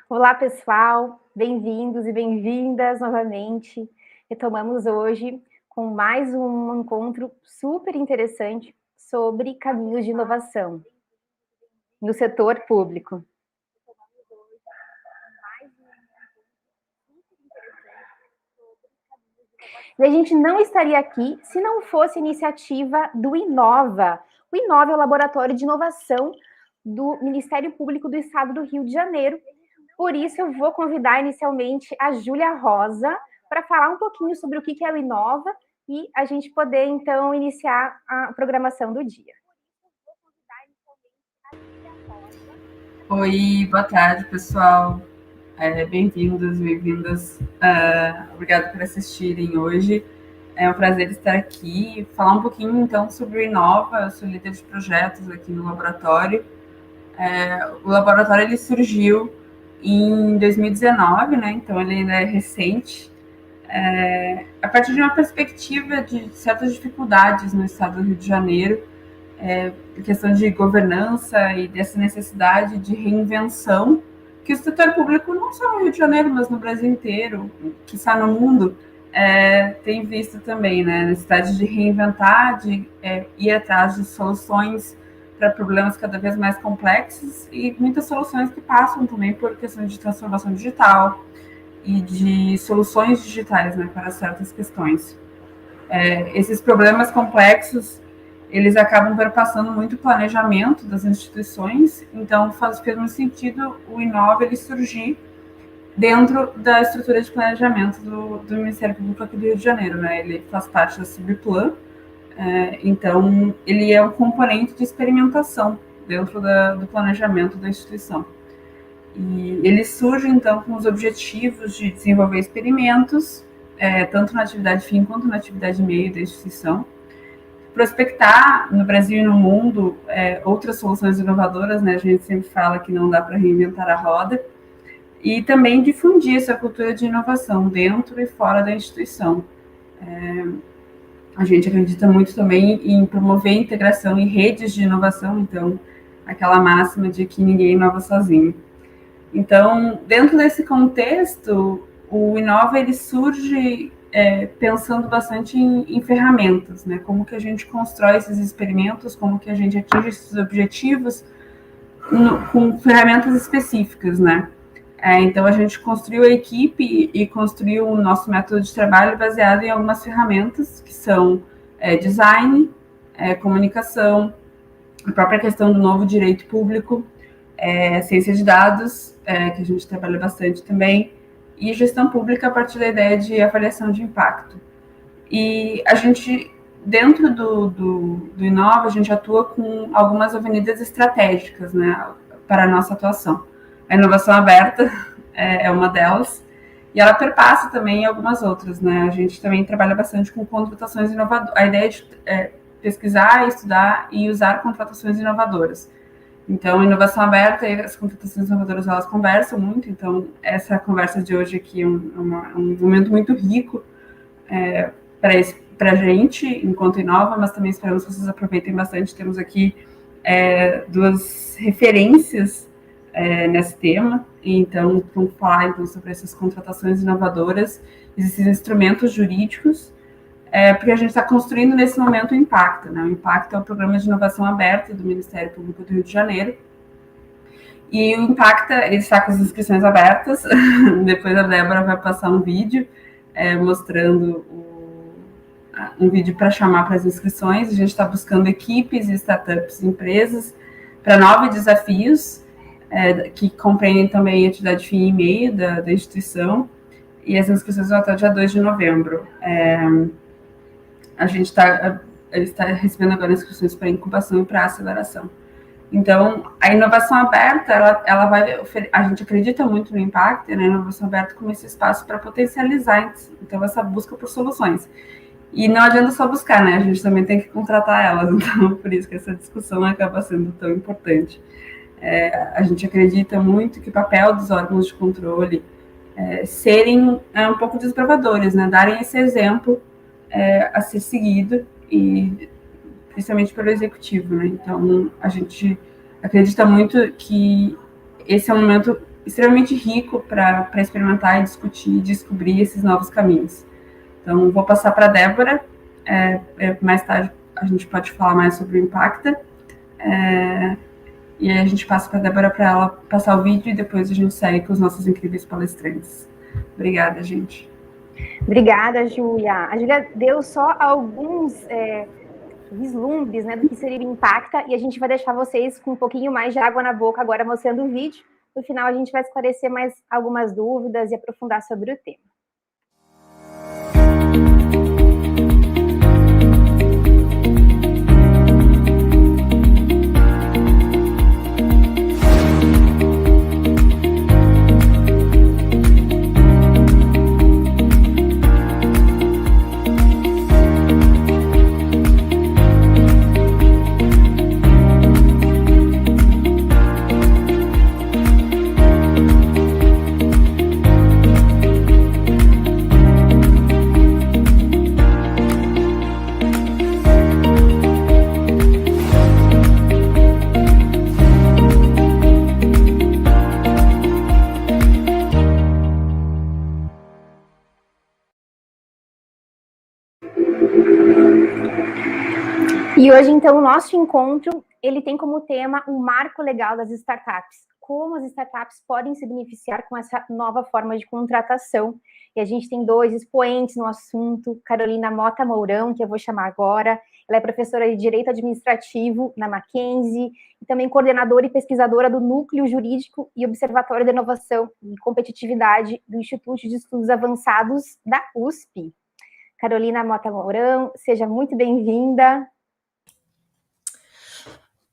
Olá, pessoal, bem-vindos e bem-vindas novamente. Retomamos hoje com mais um encontro super interessante sobre caminhos de inovação no setor público. E a gente não estaria aqui se não fosse a iniciativa do Inova. O Inova é o Laboratório de Inovação do Ministério Público do Estado do Rio de Janeiro. Por isso, eu vou convidar inicialmente a Júlia Rosa para falar um pouquinho sobre o que é o Inova e a gente poder, então, iniciar a programação do dia. Oi, boa tarde, pessoal. Bem-vindos, bem-vindas. Obrigada por assistirem hoje. É um prazer estar aqui, falar um pouquinho, então, sobre o Inova. Eu sou líder de projetos aqui no laboratório. O laboratório ele surgiu em 2019, né? Então, ele ainda é recente. A partir de uma perspectiva de certas dificuldades no estado do Rio de Janeiro, questão de governança e dessa necessidade de reinvenção que o setor público, não só no Rio de Janeiro, mas no Brasil inteiro, que está no mundo, tem visto também, né? A necessidade de reinventar, de ir atrás de soluções para problemas cada vez mais complexos e muitas soluções que passam também por questão de transformação digital e de soluções digitais, né, para certas questões. Esses problemas complexos eles acabam perpassando muito o planejamento das instituições, então fez muito sentido o Inova ele surgir dentro da estrutura de planejamento do Ministério Público aqui do Rio de Janeiro, né? Ele faz parte da Subplan, então ele é um componente de experimentação dentro do planejamento da instituição. E ele surge, então, com os objetivos de desenvolver experimentos, tanto na atividade fim quanto na atividade meio da instituição, prospectar no Brasil e no mundo outras soluções inovadoras, né? A gente sempre fala que não dá para reinventar a roda, e também difundir essa cultura de inovação dentro e fora da instituição. A gente acredita muito também em promover a integração em redes de inovação, então, aquela máxima de que ninguém inova sozinho. Então, dentro desse contexto, o Inova ele surge pensando bastante em ferramentas, né? Como que a gente constrói esses experimentos, como que a gente atinge esses objetivos com ferramentas específicas, né? Então, a gente construiu a equipe e construiu o nosso método de trabalho baseado em algumas ferramentas, que são design, comunicação, a própria questão do novo direito público, ciência de dados, que a gente trabalha bastante também, e gestão pública a partir da ideia de avaliação de impacto. E a gente, dentro do Inova, a gente atua com algumas avenidas estratégicas, né, para a nossa atuação. A inovação aberta é uma delas, e ela perpassa também algumas outras, né? A gente também trabalha bastante com contratações inovadoras, a ideia de pesquisar, estudar e usar contratações inovadoras. Então, a inovação aberta e as contratações inovadoras, elas conversam muito, então essa conversa de hoje aqui é um momento muito rico para a gente, enquanto Inova, mas também esperamos que vocês aproveitem bastante. Temos aqui duas referências nesse tema, então vamos falar então, sobre essas contratações inovadoras, esses instrumentos jurídicos, porque a gente está construindo nesse momento o Impacta, né? O Impacta é o programa de inovação aberta do Ministério Público do Rio de Janeiro, e o Impacta, ele está com as inscrições abertas. Depois a Débora vai passar um vídeo mostrando um vídeo para chamar para as inscrições. A gente está buscando equipes, startups, empresas para 9 desafios, que compreendem também a atividade fim e meio da instituição, e as inscrições vão até o dia 2 de novembro. A gente está recebendo agora inscrições para incubação e para aceleração. Então, a inovação aberta, ela vai a gente acredita muito no impacto, né? A inovação aberta como esse espaço para potencializar, então, essa busca por soluções. E não adianta só buscar, né? A gente também tem que contratar elas, então, por isso que essa discussão acaba sendo tão importante. A gente acredita muito que o papel dos órgãos de controle serem um pouco desbravadores, né? Darem esse exemplo a ser seguido, e principalmente pelo executivo, né? Então, a gente acredita muito que esse é um momento extremamente rico para experimentar e discutir e descobrir esses novos caminhos. Então, vou passar para a Débora, mais tarde a gente pode falar mais sobre o Impacta, e aí a gente passa para a Débora para ela passar o vídeo e depois a gente segue com os nossos incríveis palestrantes. Obrigada, gente. Obrigada, Júlia. A Júlia deu só alguns vislumbres, né, do que seria o Impacta, e a gente vai deixar vocês com um pouquinho mais de água na boca agora mostrando o vídeo. No final, a gente vai esclarecer mais algumas dúvidas e aprofundar sobre o tema. E hoje, então, o nosso encontro, ele tem como tema o marco legal das startups. Como as startups podem se beneficiar com essa nova forma de contratação. E a gente tem 2 expoentes no assunto, Carolina Mota Mourão, que eu vou chamar agora. Ela é professora de Direito Administrativo na Mackenzie e também coordenadora e pesquisadora do Núcleo Jurídico e Observatório de Inovação e Competitividade do Instituto de Estudos Avançados da USP. Carolina Mota Mourão, seja muito bem-vinda.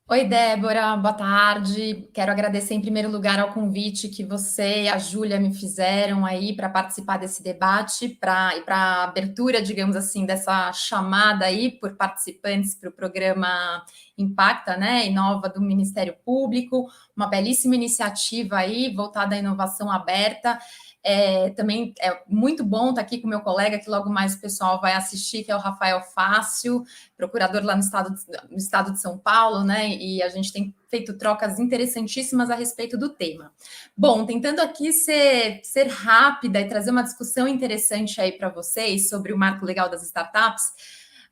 Oi, Débora, boa tarde. Quero agradecer em primeiro lugar ao convite que você e a Júlia me fizeram aí para participar desse debate e para a abertura, digamos assim, dessa chamada aí por participantes para o programa Impacta, né, Inova do Ministério Público, uma belíssima iniciativa aí voltada à inovação aberta. Também é muito bom estar aqui com o meu colega, que logo mais o pessoal vai assistir, que é o Rafael Fácio, procurador lá no estado de São Paulo, né? E a gente tem feito trocas interessantíssimas a respeito do tema. Bom, tentando aqui ser rápida e trazer uma discussão interessante aí para vocês sobre o marco legal das startups.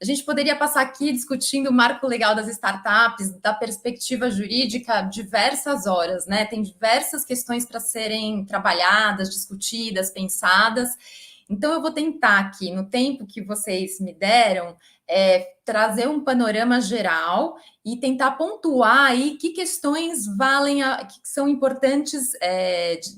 A gente poderia passar aqui discutindo o marco legal das startups, da perspectiva jurídica, diversas horas, né? Tem diversas questões para serem trabalhadas, discutidas, pensadas. Então, eu vou tentar aqui, no tempo que vocês me deram, trazer um panorama geral e tentar pontuar aí que questões que são importantes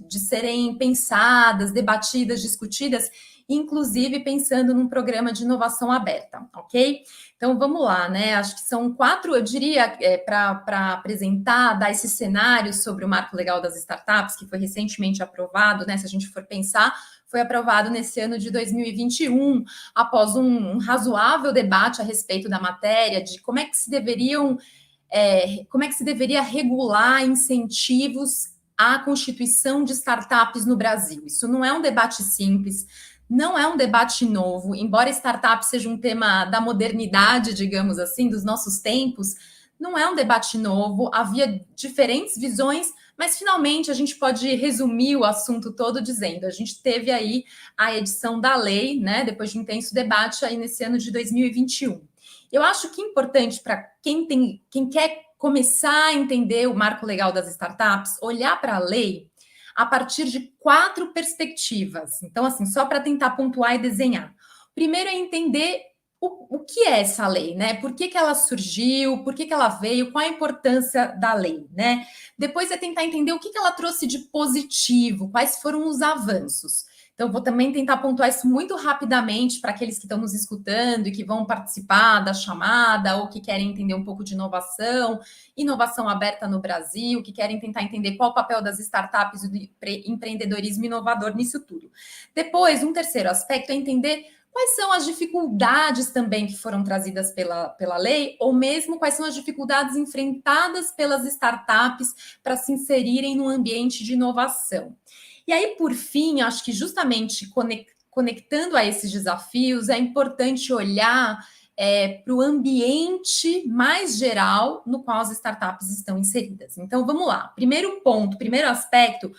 de serem pensadas, debatidas, discutidas, inclusive pensando num programa de inovação aberta, ok? Então, vamos lá, né? Acho que são 4, eu diria, para apresentar, dar esse cenário sobre o marco legal das startups, que foi recentemente aprovado, né? Se a gente for pensar, foi aprovado nesse ano de 2021, após um razoável debate a respeito da matéria, de como é que se deveria regular incentivos à constituição de startups no Brasil. Isso não é um debate simples, não é um debate novo, embora startup seja um tema da modernidade, digamos assim, dos nossos tempos, não é um debate novo, havia diferentes visões, mas finalmente a gente pode resumir o assunto todo dizendo, a gente teve aí a edição da lei, né, depois de um intenso debate aí nesse ano de 2021. Eu acho que é importante para quem quer começar a entender o marco legal das startups, olhar para a lei a partir de 4 perspectivas. Então, assim, só para tentar pontuar e desenhar. Primeiro é entender o que é essa lei, né? Por que ela surgiu, por que ela veio, qual a importância da lei, né? Depois é tentar entender o que ela trouxe de positivo, quais foram os avanços. Então, vou também tentar pontuar isso muito rapidamente para aqueles que estão nos escutando e que vão participar da chamada ou que querem entender um pouco de inovação aberta no Brasil, que querem tentar entender qual o papel das startups e do empreendedorismo inovador nisso tudo. Depois, um terceiro aspecto é entender quais são as dificuldades também que foram trazidas pela lei, ou mesmo quais são as dificuldades enfrentadas pelas startups para se inserirem no ambiente de inovação. E aí, por fim, acho que justamente conectando a esses desafios, é importante olhar para o ambiente mais geral no qual as startups estão inseridas. Então, vamos lá. Primeiro ponto, primeiro aspecto,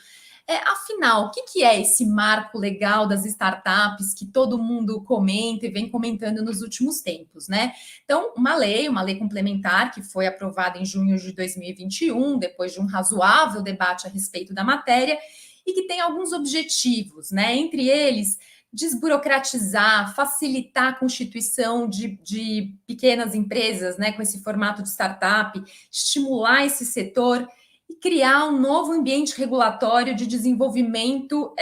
Afinal, o que é esse marco legal das startups que todo mundo comenta e vem comentando nos últimos tempos, né? Então, uma lei complementar que foi aprovada em junho de 2021, depois de um razoável debate a respeito da matéria, e que tem alguns objetivos, né? Entre eles, desburocratizar, facilitar a constituição de pequenas empresas, né, com esse formato de startup, estimular esse setor e criar um novo ambiente regulatório de desenvolvimento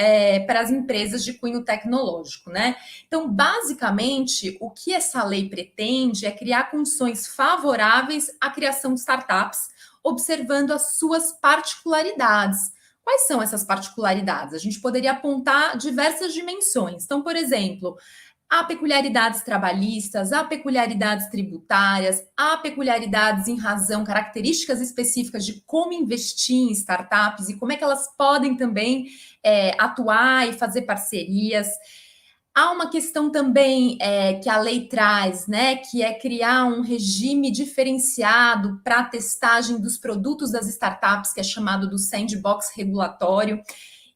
para as empresas de cunho tecnológico, né? Então, basicamente, o que essa lei pretende é criar condições favoráveis à criação de startups, observando as suas particularidades. Quais são essas particularidades? A gente poderia apontar diversas dimensões. Então, por exemplo, há peculiaridades trabalhistas, há peculiaridades tributárias, há peculiaridades em razão, características específicas de como investir em startups e como é que elas podem também atuar e fazer parcerias. Há uma questão também que a lei traz, né, que é criar um regime diferenciado para a testagem dos produtos das startups, que é chamado do sandbox regulatório.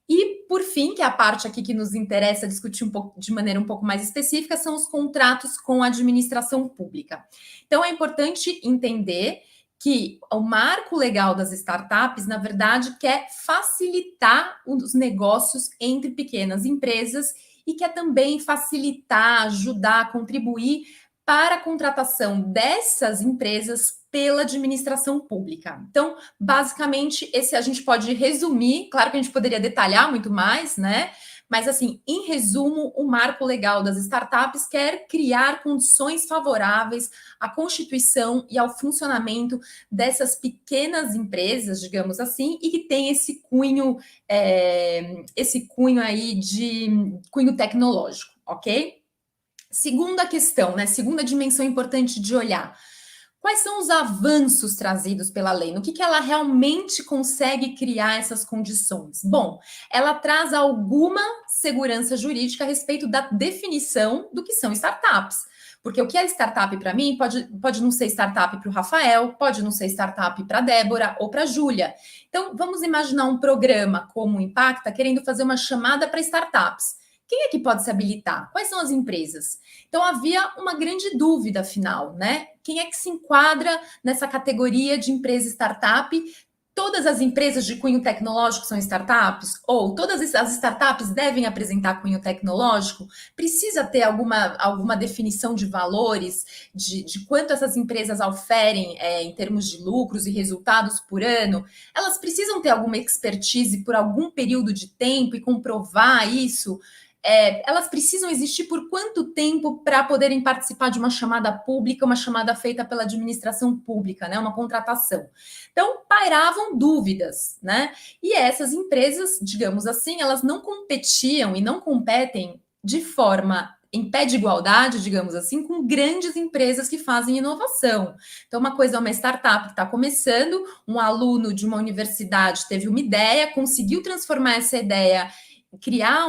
E, por fim, que é a parte aqui que nos interessa discutir de maneira um pouco mais específica, são os contratos com a administração pública. Então, é importante entender que o marco legal das startups, na verdade, quer facilitar os negócios entre pequenas empresas e quer também facilitar, ajudar, contribuir para a contratação dessas empresas pela administração pública. Então, basicamente, esse a gente pode resumir, claro que a gente poderia detalhar muito mais, né? Mas, assim, em resumo, o marco legal das startups quer criar condições favoráveis à constituição e ao funcionamento dessas pequenas empresas, digamos assim, e que tem esse cunho aí de cunho tecnológico, ok? Segunda questão, né? Segunda dimensão importante de olhar. Quais são os avanços trazidos pela lei? No que ela realmente consegue criar essas condições? Bom, ela traz alguma segurança jurídica a respeito da definição do que são startups. Porque o que é startup para mim pode não ser startup para o Rafael, pode não ser startup para a Débora ou para a Júlia. Então, vamos imaginar um programa como o Impacta querendo fazer uma chamada para startups. Quem é que pode se habilitar? Quais são as empresas? Então, havia uma grande dúvida, afinal, né? Quem é que se enquadra nessa categoria de empresa startup? Todas as empresas de cunho tecnológico são startups? Ou todas as startups devem apresentar cunho tecnológico? Precisa ter alguma definição de valores, de quanto essas empresas oferem em termos de lucros e resultados por ano? Elas precisam ter alguma expertise por algum período de tempo e comprovar isso? Elas precisam existir por quanto tempo para poderem participar de uma chamada pública, uma chamada feita pela administração pública, né? Uma contratação. Então, pairavam dúvidas, né? E essas empresas, digamos assim, elas não competiam e não competem de forma em pé de igualdade, digamos assim, com grandes empresas que fazem inovação. Então, uma coisa é uma startup que está começando, um aluno de uma universidade teve uma ideia, conseguiu transformar essa ideia, criar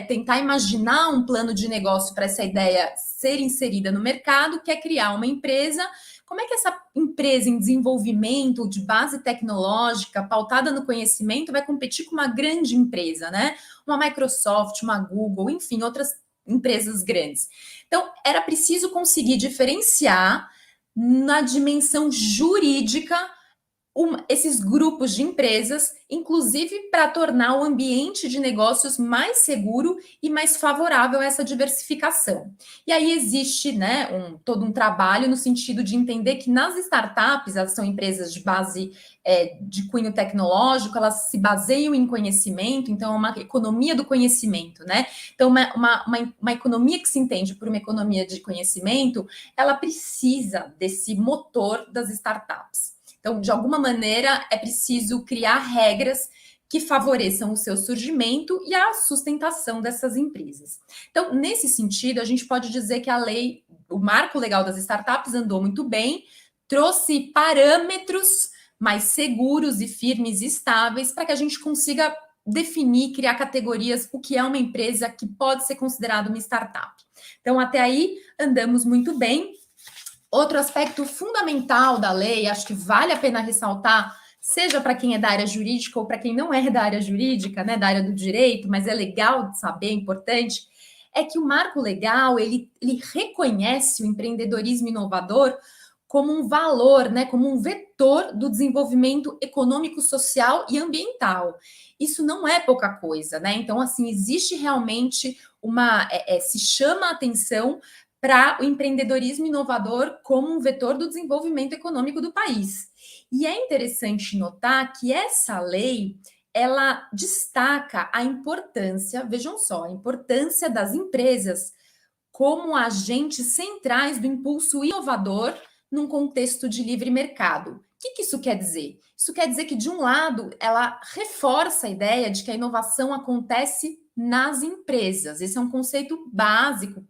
tentar imaginar um plano de negócio para essa ideia ser inserida no mercado, quer criar uma empresa. Como é que essa empresa em desenvolvimento de base tecnológica, pautada no conhecimento, vai competir com uma grande empresa, né? Uma Microsoft, uma Google, enfim, outras empresas grandes. Então, era preciso conseguir diferenciar na dimensão jurídica esses grupos de empresas, inclusive para tornar o ambiente de negócios mais seguro e mais favorável a essa diversificação. E aí existe todo um trabalho no sentido de entender que nas startups, elas são empresas de base de cunho tecnológico, elas se baseiam em conhecimento, então é uma economia do conhecimento, né? Então, uma economia que se entende por uma economia de conhecimento, ela precisa desse motor das startups. Então, de alguma maneira, é preciso criar regras que favoreçam o seu surgimento e a sustentação dessas empresas. Então, nesse sentido, a gente pode dizer que a lei, o marco legal das startups andou muito bem, trouxe parâmetros mais seguros e firmes e estáveis para que a gente consiga definir, criar categorias, o que é uma empresa que pode ser considerada uma startup. Então, até aí, andamos muito bem. Outro aspecto fundamental da lei, acho que vale a pena ressaltar seja para quem é da área jurídica ou para quem não é da área jurídica, né, da área do direito, mas é legal de saber, é importante, é que o marco legal, ele reconhece o empreendedorismo inovador como um valor, né, como um vetor do desenvolvimento econômico, social e ambiental. Isso não é pouca coisa, né? Então, assim, existe realmente se chama a atenção para o empreendedorismo inovador como um vetor do desenvolvimento econômico do país. E é interessante notar que essa lei, ela destaca a importância, vejam só, a importância das empresas como agentes centrais do impulso inovador num contexto de livre mercado. O que isso quer dizer? Isso quer dizer que, de um lado, ela reforça a ideia de que a inovação acontece nas empresas. Esse é um conceito básico,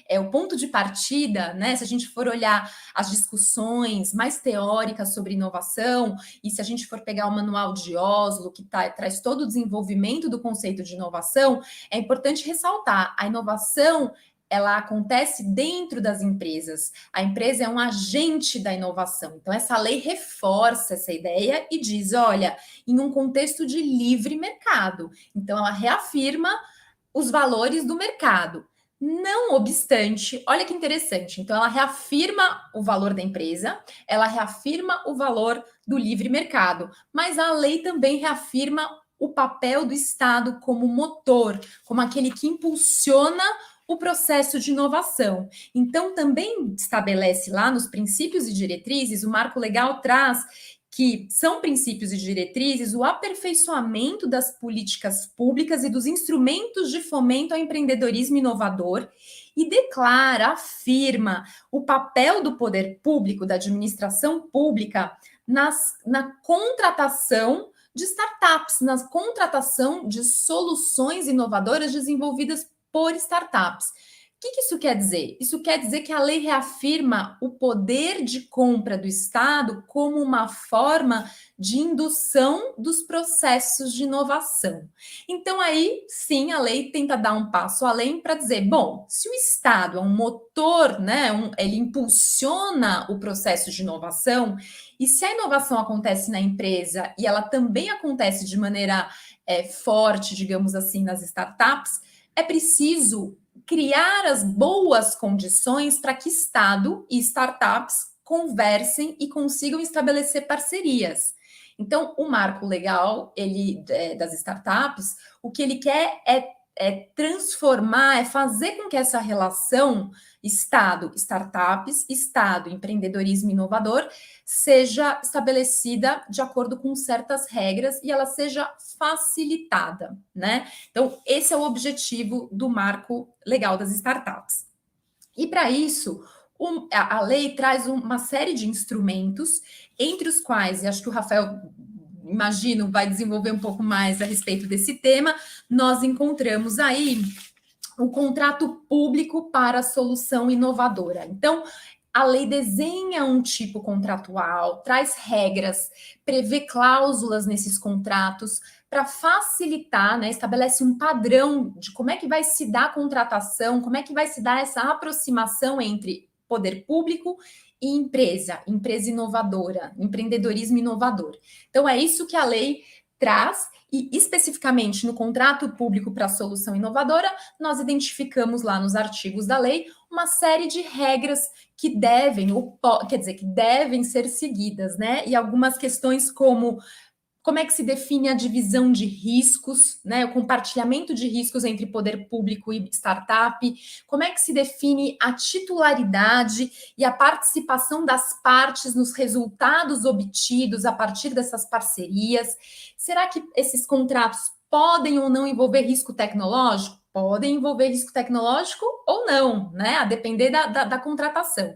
é o ponto de partida, né? Se a gente for olhar as discussões mais teóricas sobre inovação, e se a gente for pegar o manual de Oslo, que traz todo o desenvolvimento do conceito de inovação, é importante ressaltar: a inovação, ela acontece dentro das empresas. A empresa é um agente da inovação. Então, essa lei reforça essa ideia e diz, olha, em um contexto de livre mercado. Então, ela reafirma os valores do mercado. Não obstante, olha que interessante. Então, ela reafirma o valor da empresa, ela reafirma o valor do livre mercado, mas a lei também reafirma o papel do Estado como motor, como aquele que impulsiona o processo de inovação. Então, também estabelece lá nos princípios e diretrizes, o marco legal traz que são princípios e diretrizes o aperfeiçoamento das políticas públicas e dos instrumentos de fomento ao empreendedorismo inovador e declara, afirma o papel do poder público, da administração pública na contratação de startups, na contratação de soluções inovadoras desenvolvidas por startups. O que isso quer dizer? Isso quer dizer que a lei reafirma o poder de compra do Estado como uma forma de indução dos processos de inovação. Então, aí, sim, a lei tenta dar um passo além para dizer, bom, se o Estado é um motor, né, ele impulsiona o processo de inovação, e se a inovação acontece na empresa e ela também acontece de maneira forte, digamos assim, nas startups, é preciso criar as boas condições para que Estado e startups conversem e consigam estabelecer parcerias. Então, o marco legal das startups, o que ele quer é transformar, é fazer com que essa relação Estado, startups, Estado, empreendedorismo inovador, seja estabelecida de acordo com certas regras e ela seja facilitada, né? Então, esse é o objetivo do marco legal das startups. E para isso, a lei traz uma série de instrumentos, entre os quais, e acho que o Rafael, imagino, vai desenvolver um pouco mais a respeito desse tema, nós encontramos aí o contrato público para solução inovadora. Então, a lei desenha um tipo contratual, traz regras, prevê cláusulas nesses contratos para facilitar, né, estabelece um padrão de como é que vai se dar a contratação, como é que vai se dar essa aproximação entre poder público e empresa inovadora, empreendedorismo inovador. Então, é isso que a lei traz, e especificamente no contrato público para solução inovadora, nós identificamos lá nos artigos da lei uma série de regras que devem ser seguidas, né? E algumas questões como é que se define a divisão de riscos, né? O compartilhamento de riscos entre poder público e startup, como é que se define a titularidade e a participação das partes nos resultados obtidos a partir dessas parcerias. Será que esses contratos podem ou não envolver risco tecnológico? Podem envolver risco tecnológico ou não, né? A depender da contratação.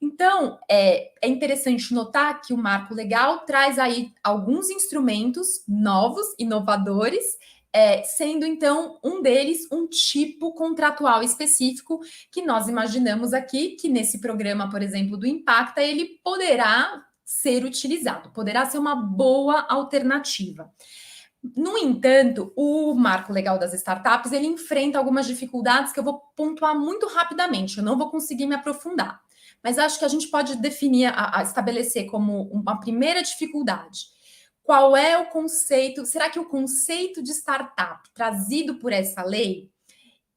Então, é interessante notar que o marco legal traz aí alguns instrumentos novos, inovadores, sendo então um deles um tipo contratual específico que nós imaginamos aqui que nesse programa, por exemplo, do Impacta, ele poderá ser utilizado, poderá ser uma boa alternativa. No entanto, o marco legal das startups, ele enfrenta algumas dificuldades que eu vou pontuar muito rapidamente, eu não vou conseguir me aprofundar. mas acho que a gente pode definir, estabelecer como uma primeira dificuldade. Qual é o conceito? Será que o conceito de startup trazido por essa lei,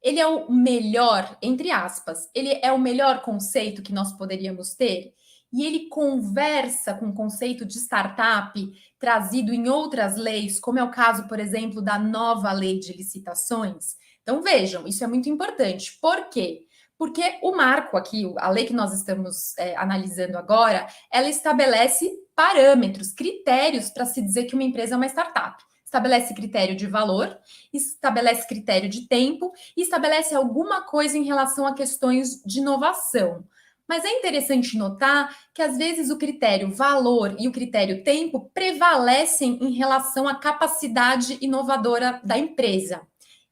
ele é o melhor, entre aspas, ele é o melhor conceito que nós poderíamos ter? E ele conversa com o conceito de startup trazido em outras leis, como é o caso, por exemplo, da nova lei de licitações? Então, vejam, isso é muito importante. Por quê? Porque o marco aqui, a lei que nós estamos analisando agora, ela estabelece parâmetros, critérios para se dizer que uma empresa é uma startup. Estabelece critério de valor, estabelece critério de tempo e estabelece alguma coisa em relação a questões de inovação. Mas é interessante notar que, às vezes, o critério valor e o critério tempo prevalecem em relação à capacidade inovadora da empresa.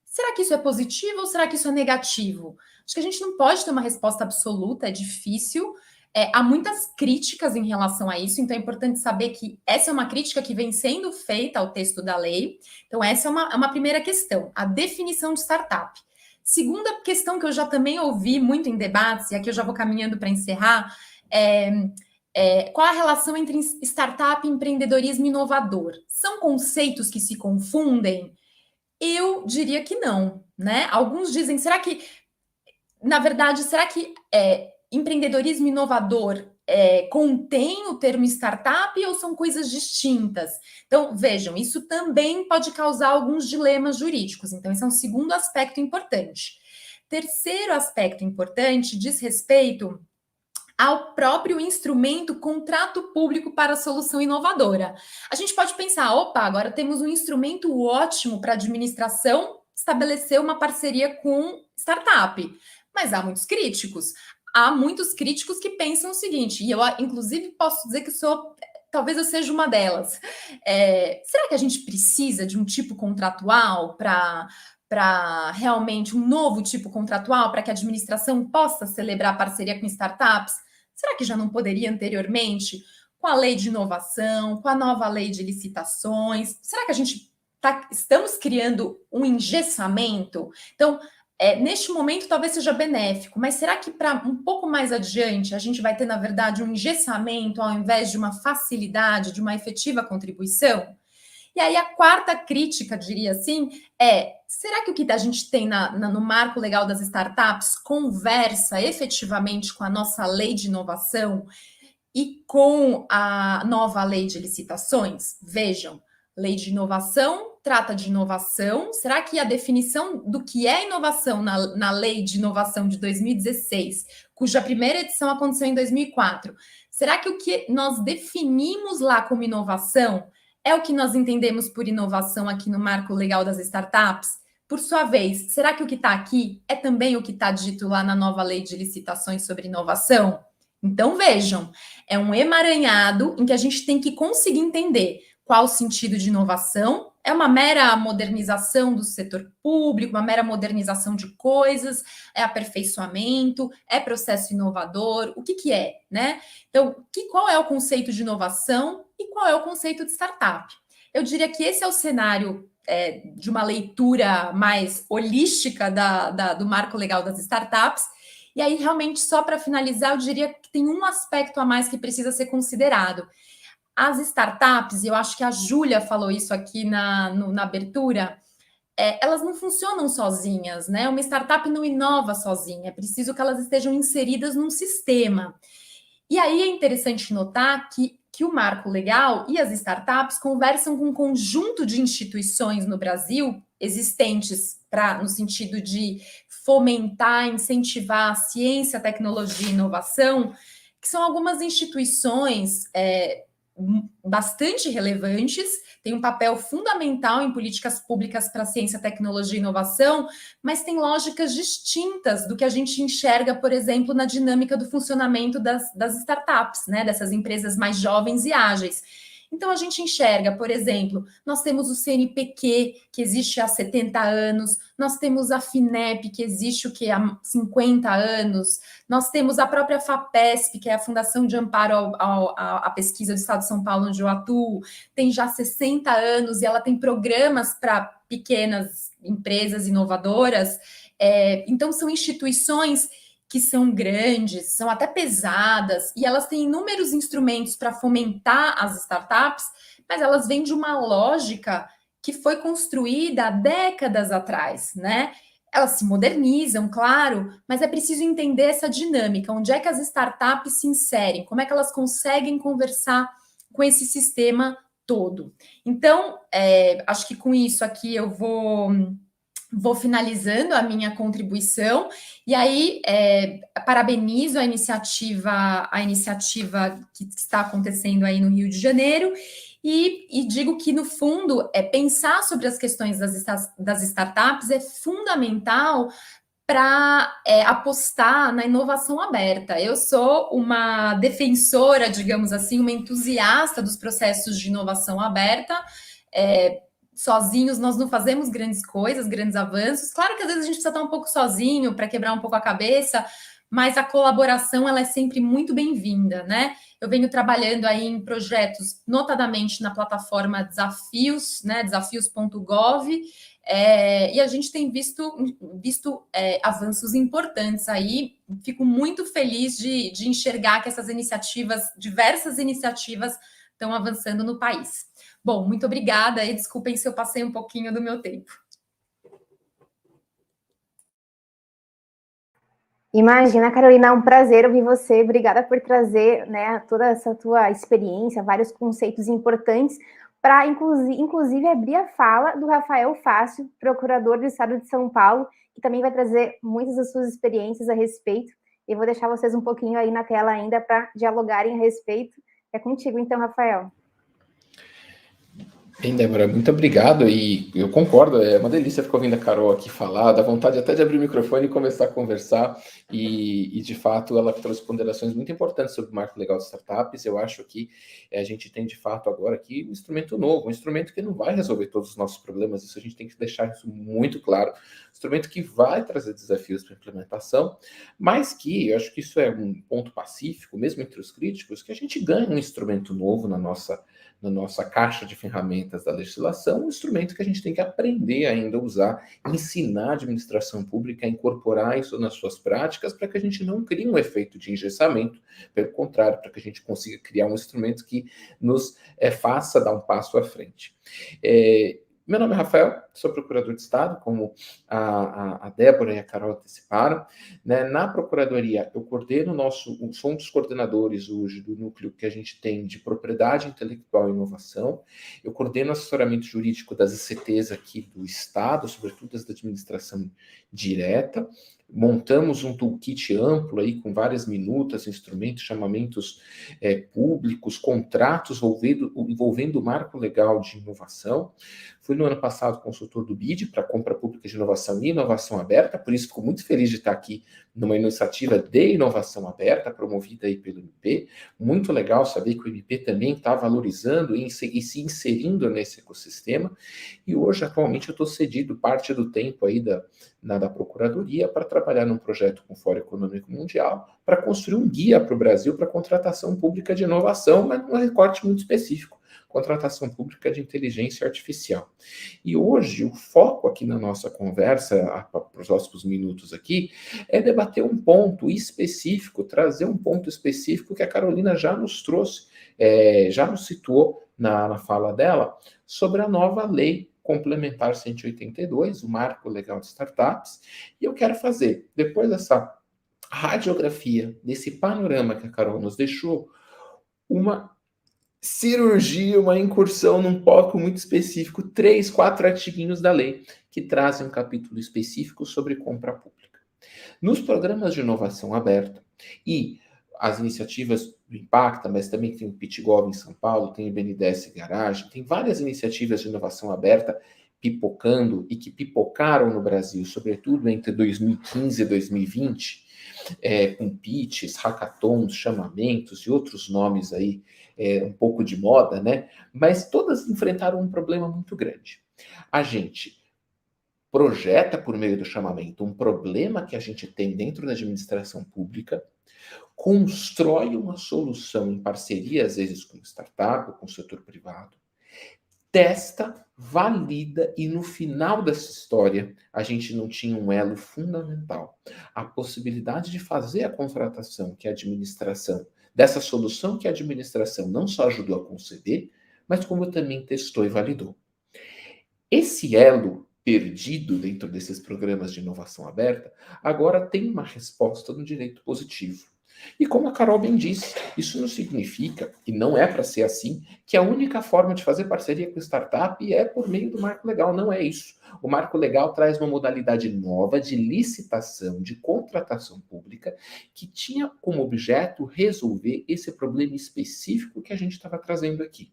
Será que isso é positivo ou será que isso é negativo? Acho que a gente não pode ter uma resposta absoluta, é difícil. Há muitas críticas em relação a isso, então é importante saber que essa é uma crítica que vem sendo feita ao texto da lei. Então, essa é uma primeira questão, a definição de startup. Segunda questão que eu já também ouvi muito em debates, e aqui eu já vou caminhando para encerrar, qual a relação entre startup e empreendedorismo inovador? São conceitos que se confundem? Eu diria que não, né? Alguns dizem, na verdade, será que empreendedorismo inovador contém o termo startup ou são coisas distintas? Então, vejam, isso também pode causar alguns dilemas jurídicos. Então, esse é um segundo aspecto importante. Terceiro aspecto importante diz respeito ao próprio instrumento contrato público para solução inovadora. A gente pode pensar, opa, agora temos um instrumento ótimo para a administração estabelecer uma parceria com startup. Mas há muitos críticos. Há muitos críticos que pensam o seguinte, e eu, inclusive, posso dizer que talvez eu seja uma delas. Será que a gente precisa de um tipo contratual para realmente um novo tipo contratual para que a administração possa celebrar parceria com startups? Será que já não poderia anteriormente, com a lei de inovação, com a nova lei de licitações? Será que a gente estamos criando um engessamento? Então, neste momento talvez seja benéfico, mas será que para um pouco mais adiante a gente vai ter, na verdade, um engessamento ao invés de uma facilidade, de uma efetiva contribuição? E aí a quarta crítica, diria assim, será que o que a gente tem no marco legal das startups conversa efetivamente com a nossa lei de inovação e com a nova lei de licitações? Vejam, lei de inovação trata de inovação. Será que a definição do que é inovação na lei de inovação de 2016, cuja primeira edição aconteceu em 2004, será que o que nós definimos lá como inovação é o que nós entendemos por inovação aqui no marco legal das startups? Por sua vez, será que o que está aqui é também o que está dito lá na nova lei de licitações sobre inovação? Então, vejam, é um emaranhado em que a gente tem que conseguir entender qual o sentido de inovação. É uma mera modernização do setor público, uma mera modernização de coisas, é aperfeiçoamento, é processo inovador, o que é, né? Então, qual é o conceito de inovação e qual é o conceito de startup? Eu diria que esse é o cenário de uma leitura mais holística do marco legal das startups. E aí, realmente, só para finalizar, eu diria que tem um aspecto a mais que precisa ser considerado. As startups, e eu acho que a Júlia falou isso aqui na abertura, elas não funcionam sozinhas, né? Uma startup não inova sozinha, é preciso que elas estejam inseridas num sistema. E aí é interessante notar que o marco legal e as startups conversam com um conjunto de instituições no Brasil existentes no sentido de fomentar, incentivar a ciência, tecnologia e inovação, que são algumas instituições bastante relevantes, tem um papel fundamental em políticas públicas para ciência, tecnologia e inovação, mas tem lógicas distintas do que a gente enxerga, por exemplo, na dinâmica do funcionamento das startups, né, dessas empresas mais jovens e ágeis. Então, a gente enxerga, por exemplo, nós temos o CNPq, que existe há 70 anos, nós temos a FINEP, que existe há 50 anos, nós temos a própria FAPESP, que é a Fundação de Amparo à Pesquisa do Estado de São Paulo, onde eu atuo, tem já 60 anos e ela tem programas para pequenas empresas inovadoras. Então, são instituições que são grandes, são até pesadas, e elas têm inúmeros instrumentos para fomentar as startups, mas elas vêm de uma lógica que foi construída há décadas atrás, né? Elas se modernizam, claro, mas é preciso entender essa dinâmica, onde é que as startups se inserem, como é que elas conseguem conversar com esse sistema todo. Então, acho que com isso aqui eu vou finalizando a minha contribuição, e aí parabenizo a iniciativa que está acontecendo aí no Rio de Janeiro, e digo que, no fundo, pensar sobre as questões das startups é fundamental para apostar na inovação aberta. Eu sou uma defensora, digamos assim, uma entusiasta dos processos de inovação aberta. Sozinhos nós não fazemos grandes coisas, grandes avanços. Claro que às vezes a gente precisa estar um pouco sozinho para quebrar um pouco a cabeça, mas a colaboração ela é sempre muito bem-vinda, né? Eu venho trabalhando aí em projetos, notadamente na plataforma Desafios, né? Desafios.gov, e a gente tem visto avanços importantes aí. Fico muito feliz de enxergar que essas diversas iniciativas, estão avançando no país. Bom, muito obrigada e desculpem se eu passei um pouquinho do meu tempo. Imagina, Carolina, é um prazer ouvir você. Obrigada por trazer, né, toda essa tua experiência, vários conceitos importantes, para, inclusive, abrir a fala do Rafael Fácio, procurador do Estado de São Paulo, que também vai trazer muitas das suas experiências a respeito. Eu vou deixar vocês um pouquinho aí na tela ainda para dialogarem a respeito. É contigo, então, Rafael. Bem, Débora, muito obrigado, e eu concordo, é uma delícia ficar ouvindo a Carol aqui falar, dá vontade até de abrir o microfone e começar a conversar, e de fato ela trouxe ponderações muito importantes sobre o marco legal de startups. Eu acho que a gente tem de fato agora aqui um instrumento novo, um instrumento que não vai resolver todos os nossos problemas, isso a gente tem que deixar isso muito claro, um instrumento que vai trazer desafios para a implementação, mas que, eu acho que isso é um ponto pacífico, mesmo entre os críticos, que a gente ganha um instrumento novo na nossa caixa de ferramentas da legislação, um instrumento que a gente tem que aprender ainda a usar, ensinar a administração pública a incorporar isso nas suas práticas, para que a gente não crie um efeito de engessamento, pelo contrário, para que a gente consiga criar um instrumento que nos faça dar um passo à frente. Meu nome é Rafael, sou procurador de Estado, como a Débora e a Carol anteciparam. Né? Na Procuradoria, eu coordeno sou um dos coordenadores hoje do núcleo que a gente tem de propriedade intelectual e inovação. Eu coordeno o assessoramento jurídico das ICTs aqui do Estado, sobretudo as da administração direta. Montamos um toolkit amplo aí com várias minutas, instrumentos, chamamentos públicos, contratos envolvendo o marco legal de inovação. Fui no ano passado consultor do BID para compra pública de inovação e inovação aberta, por isso fico muito feliz de estar aqui numa iniciativa de inovação aberta, promovida aí pelo MP. Muito legal saber que o MP também está valorizando e se inserindo nesse ecossistema. E hoje, atualmente, eu estou cedido parte do tempo aí da Procuradoria para trabalhar num projeto com o Fórum Econômico Mundial, para construir um guia para o Brasil para contratação pública de inovação, mas num recorte muito específico, contratação pública de inteligência artificial. E hoje, o foco aqui na nossa conversa, para os próximos minutos aqui, é debater um ponto específico, trazer um ponto específico que a Carolina já nos trouxe, já nos situou na fala dela, sobre a nova lei complementar 182, o marco legal de startups, e eu quero fazer, depois dessa radiografia, desse panorama que a Carol nos deixou, uma cirurgia, uma incursão num foco muito específico, 3, 4 artiguinhos da lei, que trazem um capítulo específico sobre compra pública. Nos programas de inovação aberta e as iniciativas do Impacta, mas também tem o PitGov em São Paulo, tem o BNDES Garage, tem várias iniciativas de inovação aberta pipocando e que pipocaram no Brasil, sobretudo entre 2015 e 2020, com pitches, hackathons, chamamentos e outros nomes aí, um pouco de moda, né? Mas todas enfrentaram um problema muito grande. A gente projeta por meio do chamamento um problema que a gente tem dentro da administração pública, constrói uma solução em parceria, às vezes com startup ou com o setor privado, testa, valida, e no final dessa história a gente não tinha um elo fundamental, a possibilidade de fazer a contratação que a administração, dessa solução que a administração não só ajudou a conceber, mas como também testou e validou. Esse elo perdido dentro desses programas de inovação aberta agora tem uma resposta no direito positivo. E como a Carol bem disse, isso não significa, e não é para ser assim, que a única forma de fazer parceria com startup é por meio do marco legal. Não é isso. O marco legal traz uma modalidade nova de licitação, de contratação pública, que tinha como objeto resolver esse problema específico que a gente estava trazendo aqui.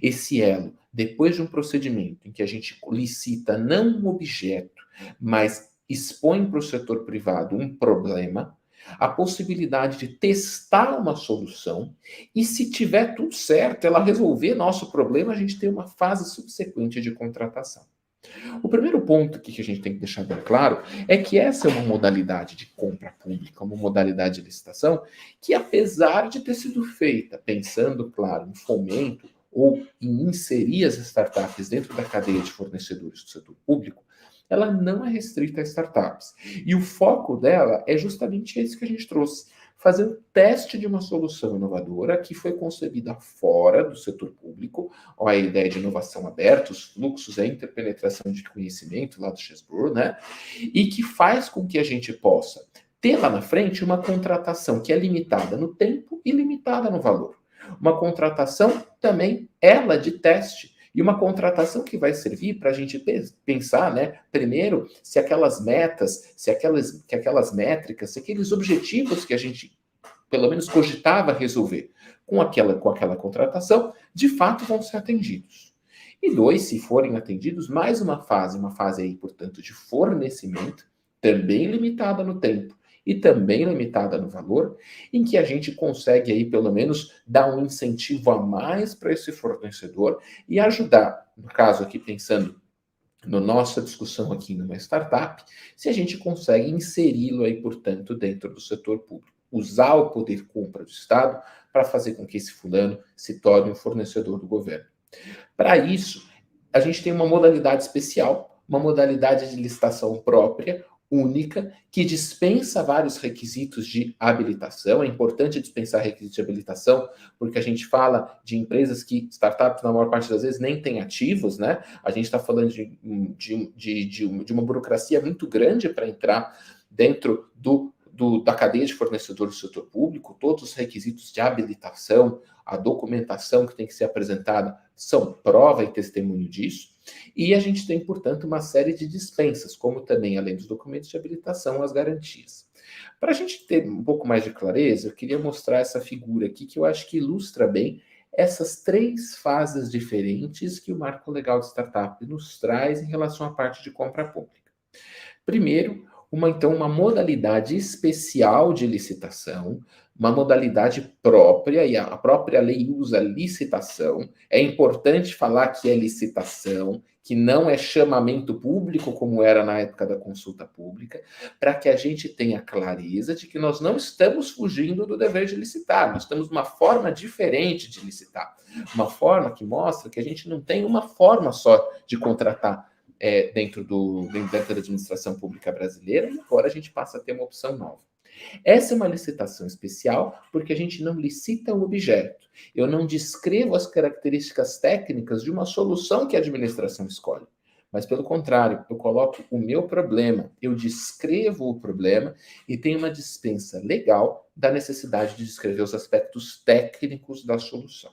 Esse elo, depois de um procedimento em que a gente licita não um objeto, mas expõe para o setor privado um problema, a possibilidade de testar uma solução e, se tiver tudo certo, ela resolver nosso problema, a gente tem uma fase subsequente de contratação. O primeiro ponto que a gente tem que deixar bem claro é que essa é uma modalidade de compra pública, uma modalidade de licitação que, apesar de ter sido feita pensando, claro, em fomento ou em inserir as startups dentro da cadeia de fornecedores do setor público, ela não é restrita a startups. E o foco dela é justamente esse que a gente trouxe: fazer um teste de uma solução inovadora que foi concebida fora do setor público, ó, a ideia de inovação aberta, os fluxos, a interpenetração de conhecimento lá do Chessboard, né? E que faz com que a gente possa ter lá na frente uma contratação que é limitada no tempo e limitada no valor. Uma contratação também, ela, de teste. E uma contratação que vai servir para a gente pensar, né, primeiro, se aquelas metas, se aquelas métricas, se aqueles objetivos que a gente, pelo menos, cogitava resolver com aquela contratação, de fato vão ser atendidos. E dois, se forem atendidos, mais uma fase aí, portanto, de fornecimento, também limitada no tempo e também limitada no valor, em que a gente consegue aí, pelo menos, dar um incentivo a mais para esse fornecedor e ajudar, no caso aqui pensando na nossa discussão aqui numa startup, se a gente consegue inseri-lo aí, portanto, dentro do setor público, usar o poder compra do Estado para fazer com que esse fulano se torne um fornecedor do governo. Para isso, a gente tem uma modalidade especial, uma modalidade de licitação própria, única, que dispensa vários requisitos de habilitação. É importante dispensar requisitos de habilitação, porque a gente fala de empresas que, startups, na maior parte das vezes, nem têm ativos, né? A gente está falando de uma burocracia muito grande para entrar dentro da cadeia de fornecedores do setor público. Todos os requisitos de habilitação, a documentação que tem que ser apresentada são prova e testemunho disso. E a gente tem, portanto, uma série de dispensas, como também, além dos documentos de habilitação, as garantias. Para a gente ter um pouco mais de clareza, eu queria mostrar essa figura aqui, que eu acho que ilustra bem essas três fases diferentes que o Marco Legal de Startup nos traz em relação à parte de compra pública. Primeiro, uma modalidade especial de licitação, uma modalidade própria, e a própria lei usa licitação. É importante falar que é licitação, que não é chamamento público, como era na época da consulta pública, para que a gente tenha clareza de que nós não estamos fugindo do dever de licitar, nós temos uma forma diferente de licitar, uma forma que mostra que a gente não tem uma forma só de contratar dentro da administração pública brasileira, e agora a gente passa a ter uma opção nova. Essa é uma licitação especial porque a gente não licita o objeto. Eu não descrevo as características técnicas de uma solução que a administração escolhe. Mas, pelo contrário, eu coloco o meu problema, eu descrevo o problema e tenho uma dispensa legal da necessidade de descrever os aspectos técnicos da solução.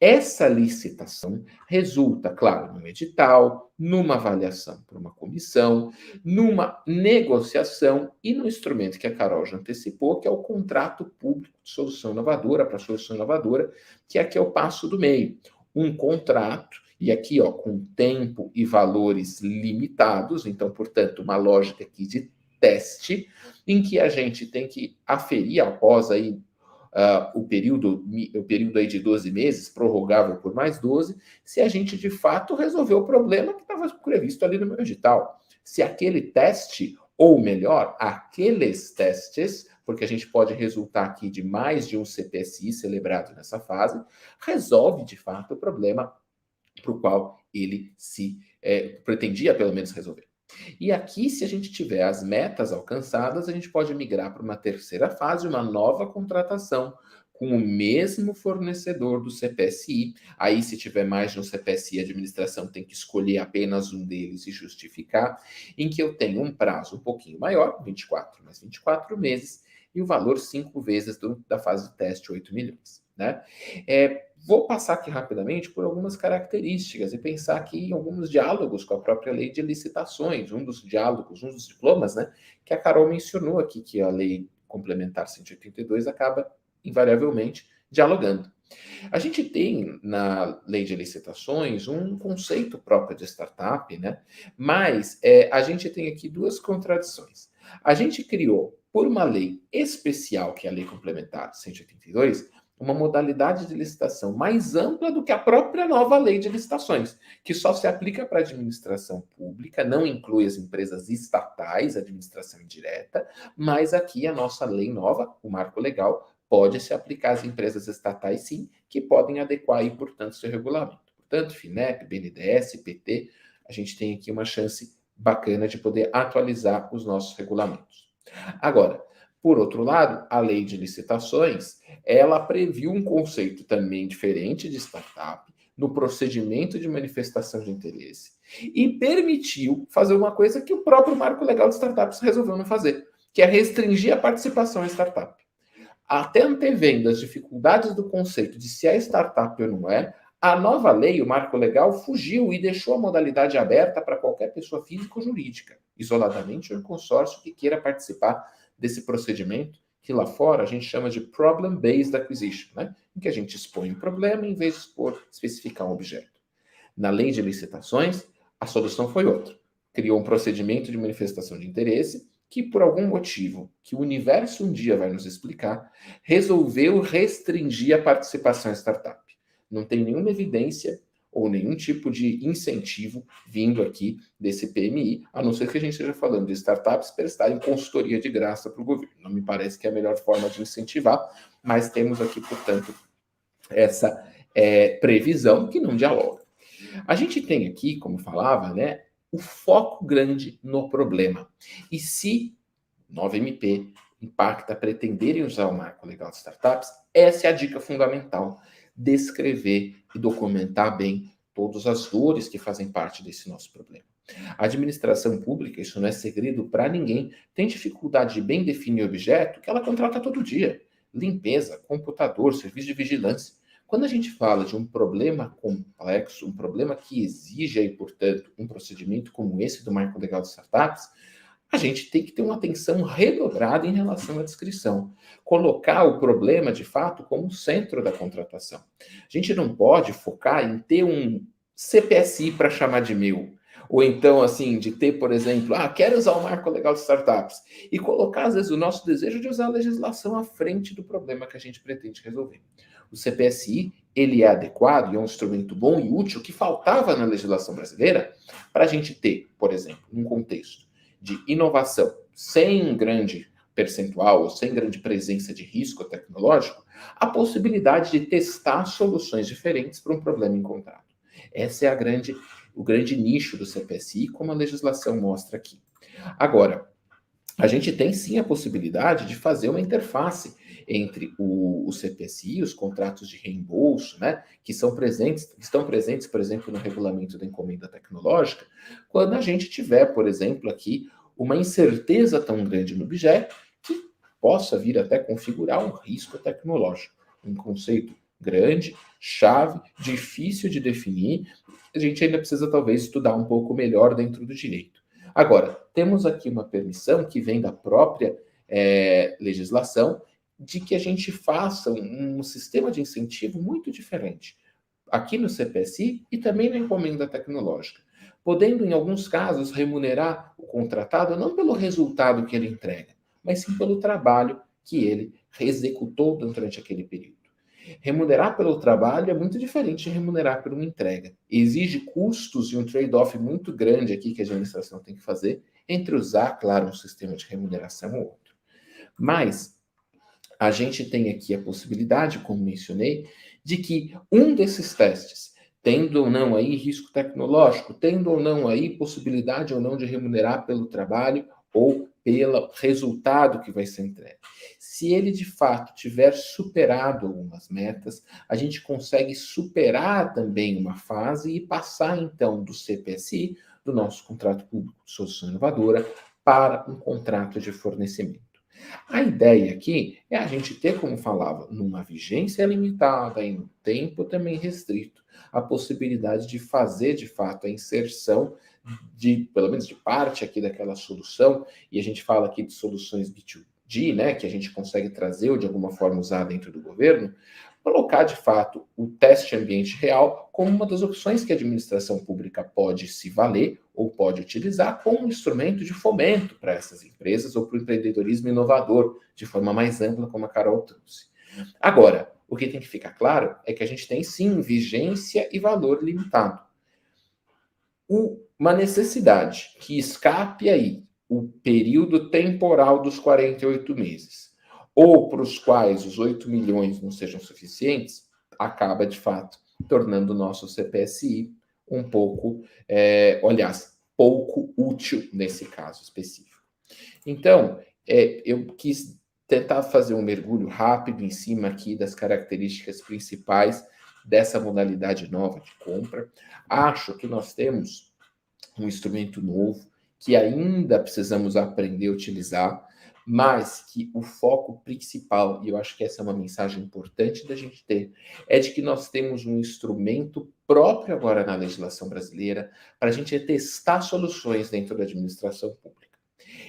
Essa licitação resulta, claro, num edital, numa avaliação por uma comissão, numa negociação e no instrumento que a Carol já antecipou, que é o contrato público de solução inovadora, para solução inovadora, que aqui é o passo do meio. Um contrato, e aqui com tempo e valores limitados, então, portanto, uma lógica aqui de teste, em que a gente tem que aferir após aí o período aí de 12 meses, prorrogável por mais 12, se a gente de fato resolveu o problema que estava previsto ali no meu edital. Se aquele teste, ou melhor, aqueles testes, porque a gente pode resultar aqui de mais de um CPSI celebrado nessa fase, resolve de fato o problema para o qual ele se pretendia, pelo menos, resolver. E aqui, se a gente tiver as metas alcançadas, a gente pode migrar para uma terceira fase, uma nova contratação com o mesmo fornecedor do CPSI. Aí, se tiver mais de um CPSI, a administração tem que escolher apenas um deles e justificar, em que eu tenho um prazo um pouquinho maior, 24 mais 24 meses, e o valor 5 vezes da fase de teste, 8 milhões. Né? Vou passar aqui rapidamente por algumas características e pensar aqui em alguns diálogos com a própria lei de licitações, um dos diálogos, um dos diplomas, né, que a Carol mencionou aqui, que a lei complementar 182 acaba invariavelmente dialogando. A gente tem na lei de licitações um conceito próprio de startup, né, mas a gente tem aqui duas contradições. A gente criou, por uma lei especial, que é a lei complementar 182, uma modalidade de licitação mais ampla do que a própria nova lei de licitações, que só se aplica para a administração pública, não inclui as empresas estatais, administração indireta, mas aqui a nossa lei nova, o marco legal, pode se aplicar às empresas estatais, sim, que podem adequar aí, portanto, seu regulamento. Portanto, FINEP, BNDES, PT, a gente tem aqui uma chance bacana de poder atualizar os nossos regulamentos. Agora, por outro lado, a lei de licitações, ela previu um conceito também diferente de startup no procedimento de manifestação de interesse e permitiu fazer uma coisa que o próprio Marco Legal de Startups resolveu não fazer, que é restringir a participação em startup. Até antevendo as dificuldades do conceito de se é startup ou não é, a nova lei, o Marco Legal, fugiu e deixou a modalidade aberta para qualquer pessoa física ou jurídica, isoladamente ou em consórcio, que queira participar desse procedimento, que lá fora a gente chama de Problem-Based Acquisition, né? Em que a gente expõe um problema em vez de especificar um objeto. Na lei de licitações, a solução foi outra. Criou um procedimento de manifestação de interesse que, por algum motivo, que o universo um dia vai nos explicar, resolveu restringir a participação em startup. Não tem nenhuma evidência ou nenhum tipo de incentivo vindo aqui desse PMI, a não ser que a gente esteja falando de startups prestarem consultoria de graça para o governo. Não me parece que é a melhor forma de incentivar, mas temos aqui, portanto, essa previsão que não dialoga. A gente tem aqui, como falava, né, o foco grande no problema. E se 9MP impacta pretenderem usar o marco legal de startups, essa é a dica fundamental. Descrever e documentar bem todas as dores que fazem parte desse nosso problema. A administração pública, isso não é segredo para ninguém, tem dificuldade de bem definir o objeto que ela contrata todo dia. Limpeza, computador, serviço de vigilância. Quando a gente fala de um problema complexo, um problema que exige aí, portanto, um procedimento como esse do Marco Legal de Startups, a gente tem que ter uma atenção redobrada em relação à descrição. Colocar o problema, de fato, como centro da contratação. A gente não pode focar em ter um CPSI para chamar de meu. Ou então, assim, de ter, por exemplo, quero usar o Marco Legal de Startups. E colocar, às vezes, o nosso desejo de usar a legislação à frente do problema que a gente pretende resolver. O CPSI, ele é adequado e é um instrumento bom e útil que faltava na legislação brasileira para a gente ter, por exemplo, um contexto de inovação sem grande percentual ou sem grande presença de risco tecnológico, a possibilidade de testar soluções diferentes para um problema encontrado. Esse é o grande nicho do CPSI, como a legislação mostra aqui. Agora, a gente tem sim a possibilidade de fazer uma interface entre o CPSI, os contratos de reembolso, né, que estão presentes, por exemplo, no regulamento da encomenda tecnológica, quando a gente tiver, por exemplo, aqui uma incerteza tão grande no objeto que possa vir até configurar um risco tecnológico. Um conceito grande, chave, difícil de definir, a gente ainda precisa talvez estudar um pouco melhor dentro do direito. Agora, temos aqui uma permissão que vem da própria legislação de que a gente faça um sistema de incentivo muito diferente aqui no CPSI e também na encomenda tecnológica, podendo, em alguns casos, remunerar o contratado não pelo resultado que ele entrega, mas sim pelo trabalho que ele executou durante aquele período. Remunerar pelo trabalho é muito diferente de remunerar por uma entrega. Exige custos e um trade-off muito grande aqui que a administração tem que fazer entre usar, claro, um sistema de remuneração ou outro. Mas a gente tem aqui a possibilidade, como mencionei, de que um desses testes tendo ou não aí risco tecnológico, tendo ou não aí possibilidade ou não de remunerar pelo trabalho ou pelo resultado que vai ser entregue. Se ele, de fato, tiver superado algumas metas, a gente consegue superar também uma fase e passar, então, do CPSI, do nosso contrato público de solução inovadora, para um contrato de fornecimento. A ideia aqui é a gente ter, como falava, numa vigência limitada e num tempo também restrito, a possibilidade de fazer, de fato, a inserção pelo menos de parte aqui daquela solução, e a gente fala aqui de soluções B2G, né, que a gente consegue trazer ou de alguma forma usar dentro do governo, colocar de fato o teste ambiente real como uma das opções que a administração pública pode se valer ou pode utilizar como um instrumento de fomento para essas empresas ou para o empreendedorismo inovador, de forma mais ampla, como a Carol trouxe. Agora, o que tem que ficar claro é que a gente tem sim vigência e valor limitado. Uma necessidade que escape aí o período temporal dos 48 meses, ou para os quais os 8 milhões não sejam suficientes, acaba, de fato, tornando o nosso CPSI um pouco, aliás, pouco útil nesse caso específico. Então, eu quis tentar fazer um mergulho rápido em cima aqui das características principais dessa modalidade nova de compra. Acho que nós temos um instrumento novo que ainda precisamos aprender a utilizar, mas que o foco principal, e eu acho que essa é uma mensagem importante da gente ter, é de que nós temos um instrumento próprio agora na legislação brasileira para a gente testar soluções dentro da administração pública.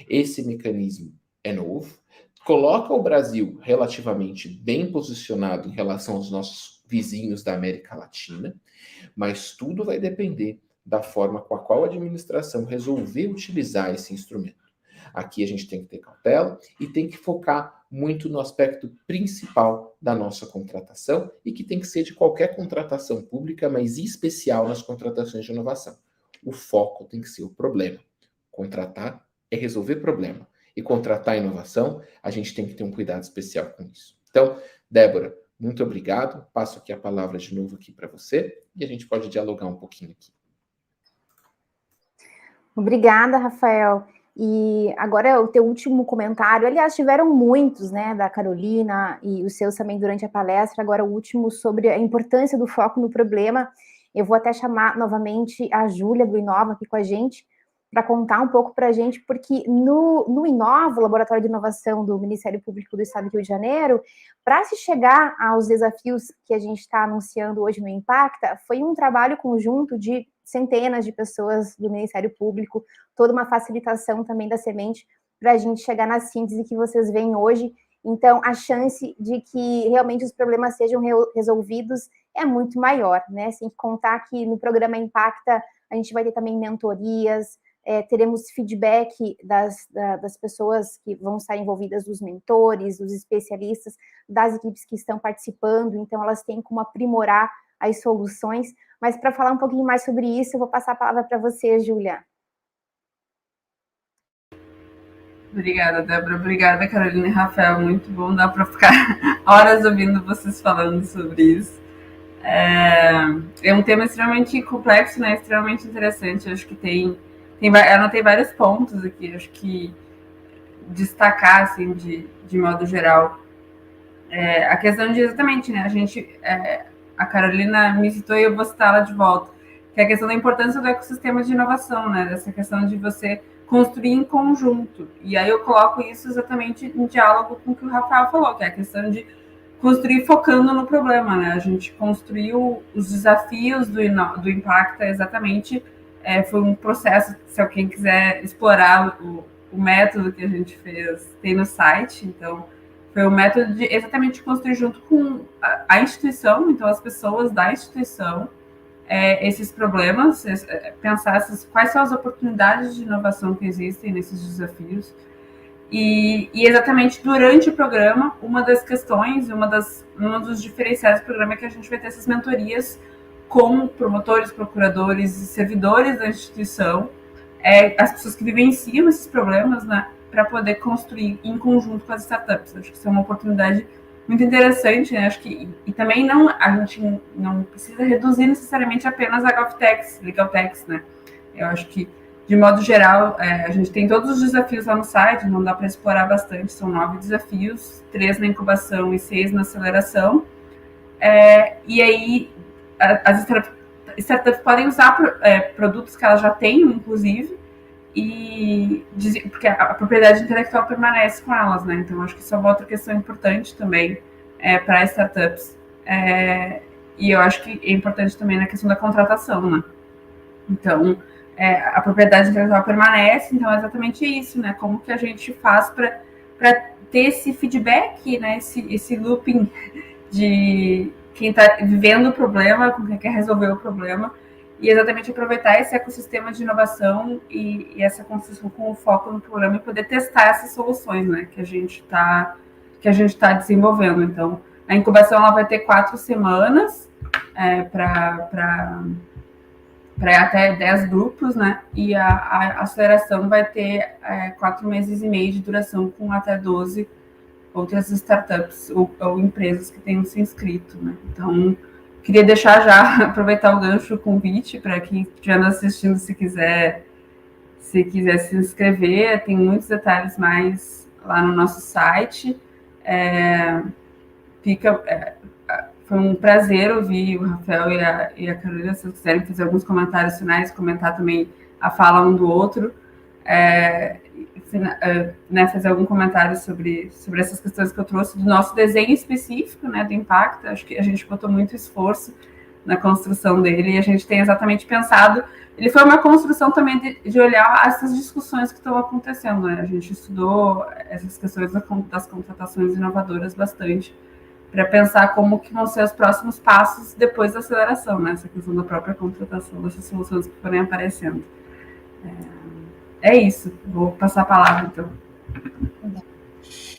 Esse mecanismo é novo, coloca o Brasil relativamente bem posicionado em relação aos nossos vizinhos da América Latina, mas tudo vai depender da forma com a qual a administração resolver utilizar esse instrumento. Aqui a gente tem que ter cautela e tem que focar muito no aspecto principal da nossa contratação e que tem que ser de qualquer contratação pública, mas em especial nas contratações de inovação. O foco tem que ser o problema. Contratar é resolver problema. E contratar inovação, a gente tem que ter um cuidado especial com isso. Então, Débora, muito obrigado. Passo aqui a palavra de novo aqui para você e a gente pode dialogar um pouquinho aqui. Obrigada, Rafael. E agora o teu último comentário, aliás, tiveram muitos, né, da Carolina e os seus também durante a palestra, agora o último sobre a importância do foco no problema. Eu vou até chamar novamente a Júlia do Inova aqui com a gente, para contar um pouco para a gente, porque no Inova, o Laboratório de Inovação do Ministério Público do Estado do Rio de Janeiro, para se chegar aos desafios que a gente está anunciando hoje no Impacta, foi um trabalho conjunto de centenas de pessoas do Ministério Público, toda uma facilitação também da semente para a gente chegar na síntese que vocês veem hoje. Então, a chance de que realmente os problemas sejam resolvidos é muito maior, né? Sem contar que no programa Impacta a gente vai ter também mentorias, teremos feedback das pessoas que vão estar envolvidas, dos mentores, dos especialistas, das equipes que estão participando, então elas têm como aprimorar as soluções. Mas para falar um pouquinho mais sobre isso, eu vou passar a palavra para você, Júlia. Obrigada, Débora. Obrigada, Carolina e Rafael. Muito bom, dá para ficar horas ouvindo vocês falando sobre isso. É um tema extremamente complexo, né? Extremamente interessante. Eu acho que eu anotei vários pontos aqui, acho que destacar, assim, de modo geral. A questão de, exatamente, né, a Carolina me citou e eu vou citá-la de volta, que é a questão da importância do ecossistema de inovação, né, dessa questão de você construir em conjunto. E aí eu coloco isso exatamente em diálogo com o que o Rafael falou, que é a questão de construir focando no problema, né, a gente construiu os desafios do Impacta exatamente. Foi um processo, se alguém quiser explorar o método que a gente fez, tem no site. Então, foi um método de exatamente construir junto com a instituição, então as pessoas da instituição, esses problemas, pensar quais são as oportunidades de inovação que existem nesses desafios. E exatamente durante o programa, uma das questões, um dos diferenciais do programa é que a gente vai ter essas mentorias com promotores, procuradores e servidores da instituição, as pessoas que vivenciam esses problemas, né, para poder construir em conjunto com as startups. Acho que isso é uma oportunidade muito interessante, né? Acho que e também a gente não precisa reduzir necessariamente apenas a GovTechs, LegalTechs, né? Eu acho que, de modo geral, a gente tem todos os desafios lá no site, não dá para explorar bastante, são 9 desafios, 3 na incubação e 6 na aceleração. E aí, as startups podem usar produtos que elas já têm, inclusive, porque a propriedade intelectual permanece com elas, né? Então, acho que isso é uma outra questão importante também para startups. E eu acho que é importante também na questão da contratação, né? Então, a propriedade intelectual permanece, então é exatamente isso, né? Como que a gente faz para ter esse feedback, né? Esse looping de quem está vivendo o problema, com quem quer resolver o problema, e exatamente aproveitar esse ecossistema de inovação e essa construção com o foco no problema e poder testar essas soluções, né? Que a gente está desenvolvendo. Então, a incubação ela vai ter 4 semanas para até 10 grupos, né? E a aceleração vai ter 4 meses e meio de duração, com até 12 outras startups ou empresas que tenham se inscrito, né? Então, queria deixar já, aproveitar o gancho, o convite para quem estiver assistindo, se quiser se inscrever, tem muitos detalhes mais lá no nosso site. Foi um prazer ouvir o Rafael e a Carolina. Se vocês quiserem fazer alguns comentários finais, comentar também a fala um do outro, né, fazer algum comentário sobre essas questões que eu trouxe do nosso desenho específico, né, do impacto. Acho que a gente botou muito esforço na construção dele e a gente tem exatamente pensado. Ele foi uma construção também de olhar essas discussões que estão acontecendo, né? A gente estudou essas questões das contratações inovadoras bastante, para pensar como que vão ser os próximos passos depois da aceleração, né? Essa questão da própria contratação, dessas soluções que forem aparecendo. É isso. Vou passar a palavra, então.